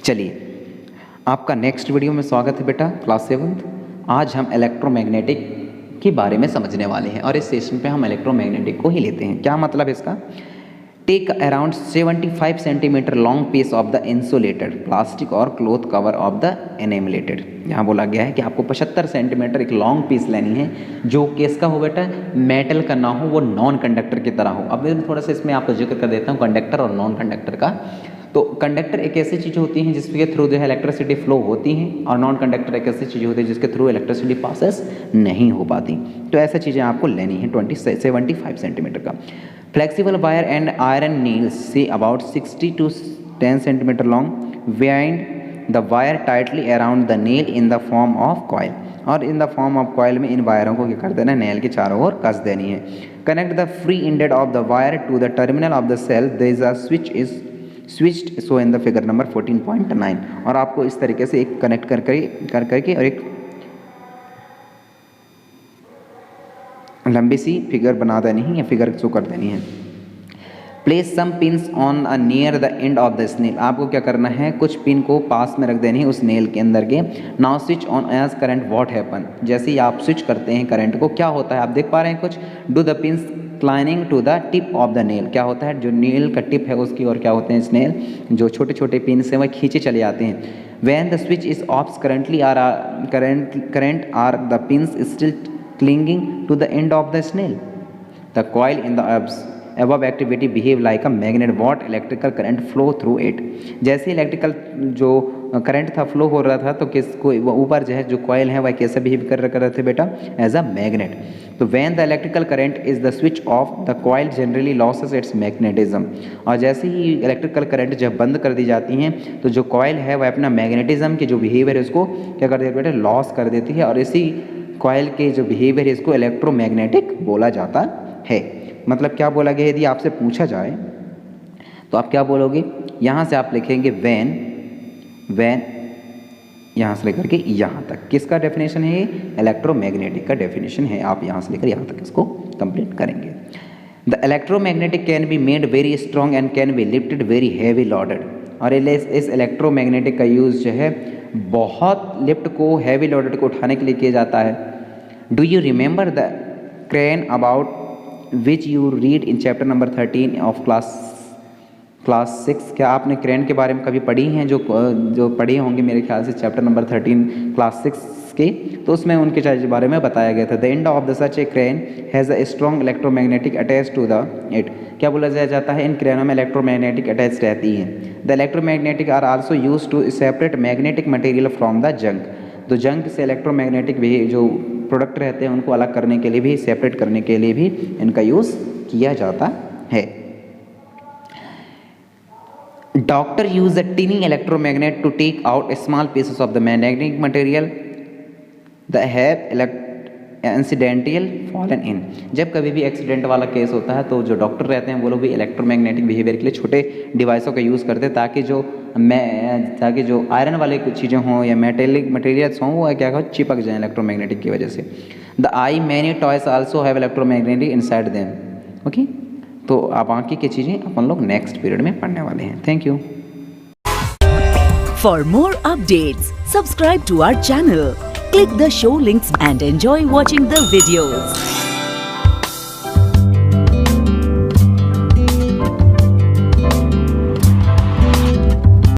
चलिए, आपका next video में स्वागत है बेटा, क्लास 7th। आज हम इलेक्ट्रोमैग्नेटिक के बारे में समझने वाले हैं और इस सेशन पे हम इलेक्ट्रोमैग्नेटिक को ही लेते हैं। क्या मतलब इसका? Take around 75 centimetre long piece of the insulated plastic और cloth cover of the enamelled. यहाँ बोला गया है कि आपको 75 सेंटीमीटर एक लॉन्ग पीस लेनी है जो किसका हो बेटा, मेटल का ना हो, वो नॉन कंडक्टर की तरह हो। अब मैं थोड़ा सा इसमें आपको जिक्र कर देता हूँ कंडक्टर और नॉन कंडक्टर का। तो कंडक्टर एक ऐसी चीज़ होती है जिसके थ्रू जो है इलेक्ट्रिसिटी फ्लो होती है, और नॉन कंडक्टर एक ऐसी चीज़ होती है जिसके थ्रू इलेक्ट्रिसिटी पासेस नहीं हो पाती। तो ऐसी चीज़ें आपको लेनी है 75 सेंटीमीटर का। Flexible wire and iron nails से about 60 to 10 centimetre long, wind the wire tightly around the nail in the form of coil. और in the form of coil में इन वायरों को क्या कर देना है, नेल के चारों ओर कस देनी है। Connect the free ended of the wire to the terminal of the cell, there is a switch is switched so in the figure number 14.9। और आपको इस तरीके से एक कनेक्ट कर करके और एक लंबी सी फिगर बना देनी है या फिगर शो कर देनी है। Place some pins on a near the end of the nail. आपको क्या करना है, कुछ पिन को पास में रख देनी है उस नेल के अंदर के। Now switch on as current what happen. जैसे ही आप स्विच करते हैं करंट को, क्या होता है आप देख पा रहे हैं कुछ। Do the pins clinging to the tip of the nail. क्या होता है, जो नेल का टिप है उसकी और क्या होते हैं स्नेल, जो छोटे छोटे पिन से वह खींचे चले जाते हैं। When the switch is off current are the pins still clinging to the end of the snail. The coil in the above activity behave like a magnet. What electrical current flow through it. जैसे electrical जो current था flow हो रहा था, तो किसको ऊपर जो है जो कॉयल है वह कैसे बिहेव कर रहे थे बेटा, एज अ मैग्नेट। तो when the electrical current is the switch off, the coil generally losses it's magnetism. और जैसे ही इलेक्ट्रिकल करंट जब बंद कर दी जाती हैं तो जो कॉयल है वह अपना मैग्नेटिज्म के जो बिहेवियर है उसको क्या कर देती है बेटा, लॉस कर देती है। और इसी कॉयल के जो बिहेवियर है इसको इलेक्ट्रोमैग्नेटिक बोला जाता है। मतलब क्या बोला गया, यदि आपसे पूछा जाए तो आप क्या बोलोगे, यहाँ से आप लिखेंगे वैन यहाँ से लेकर के यहाँ तक। किसका डेफिनेशन है ये, इलेक्ट्रोमैग्नेटिक का डेफिनेशन है। आप यहाँ से लेकर यहाँ तक इसको कंप्लीट करेंगे। The electromagnetic can be made very strong and can be lifted very heavy loaded. और इस इलेक्ट्रोमैग्नेटिक का यूज़ जो है बहुत लिफ्ट को, हैवी लोडेड को उठाने के लिए किया जाता है। Do you remember the crane about which you read in chapter number 13 of class 6। क्या आपने क्रेन के बारे में कभी पढ़ी हैं, जो पढ़े होंगे मेरे ख्याल से चैप्टर नंबर 13 क्लास 6 के, तो उसमें उनके चार्ज के बारे में बताया गया था। The end of the such a crane has a strong electromagnetic attach to the it. क्या बोला जाता है, इन क्रेनों में इलेक्ट्रोमैग्नेटिक अटैच रहती है। The electromagnetic are also use to separate magnetic material from the junk. तो जंक से इलेक्ट्रोमैग्नेटिक भी जो प्रोडक्ट रहते हैं उनको अलग करने के लिए भी, सेपरेट करने के लिए भी इनका यूज़ किया जाता है। Doctor use a tiny electromagnet to take out small pieces of the magnetic material the have incidental fallen in. जब कभी भी एक्सीडेंट वाला केस होता है तो जो डॉक्टर रहते हैं वो लोग भी इलेक्ट्रोमैग्नेटिक बिहेवियर के लिए छोटे डिवाइसों का यूज़ करते हैं, ताकि जो आयरन वाले कुछ चीज़ें हों या मेटेलिक मटेरियल्स हों वो क्या हो, चिपक जाएँ इलेक्ट्रोमैग्नेटिक की वजह से। The I many toys also have electromagnetic inside them. Okay, तो आप बाकी की चीज़ें अपन लोग नेक्स्ट पीरियड में पढ़ने वाले हैं। Thank you. For more updates subscribe to our channel, click the show links and enjoy watching the videos.